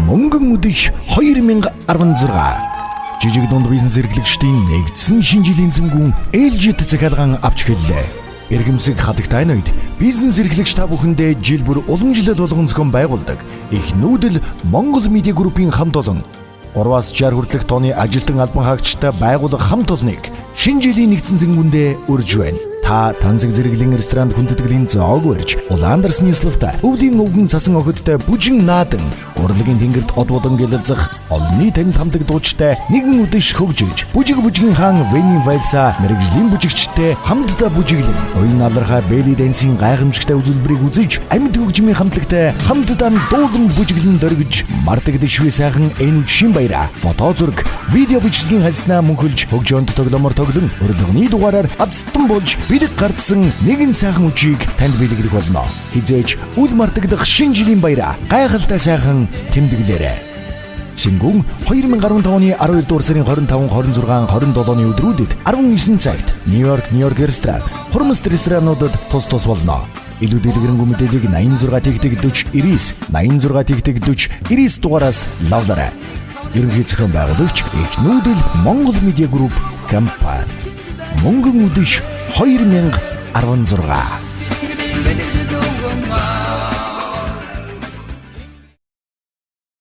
Мөнгөн үдэх 2016 жижиг дунд бизнес эрхлэгчдийн нэгдсэн шинэ жилийн цэнгүүн ээлжид захиалган авч эхэллээ. Иргэмсэг хадагтай үед бизнес эрхлэгч та бүхэндээ жил бүр уламжлал болгон зохион байгуулдаг их нүүдэл Монгол Медиа Группийн хамт олон 3-60 хүртэлх тооны ажилтан албан хаагчтай байгуулах хамт олныг шинэ жилийн нэгдсэн цэнгүүндээ урьж байна. Та Тансаг зэрэглэн ресторанд хүндэтгэлийн зоог барьж, Улаандарс нийслэлтэй өвлийн өвгөн цасан охидтой бүжин наадан, урлагийн тэнгэрт од болон гэлэлзах олонний танил хамдаг дуучтай нэгэн үдэш хөгжиж, бүжигийн хаан Вени Вайлса мэрэгжлийн бүжигчтэй хамтдаа бүжиглэн, оюун алархай белли дэнсийн гайхамшигтай үзүүлбэрийг үзэж, амьд хөгжмийн хамтлагтай хамтдаа дуулан бүжиглэн дөргиж, мартагдж швэ сайхан энэ үжийн баяраа фото зураг, видео бичлэгийн хальснаа мөнхөлж, хөгжөөнд тогломор тоглон, урилганы дугаараар азтан болж бид гардсан нэгэн сайхан үжийг танд бэлгэлэх болно. Хизээж үл мартагдах шинэ жилийн баяраа гайхалтай сайхан тэмдэглээрэй. Цэнгүүн 2015 оны 12 дугаар сарын 25, 26, 27-ны өдрүүдэд 19 цагт Нью-Йорк ресторан, Хурамст ресторануудад тус болно. Илүү дэлгэрэнгүй мэдээллийг 86 40 99 86 40 99 дугаараас лавлаарай. Ерөнхий зохион байгуулагч их нүүдэл Монгол Медиа Групп компани. Мөнгөн үдэш 2016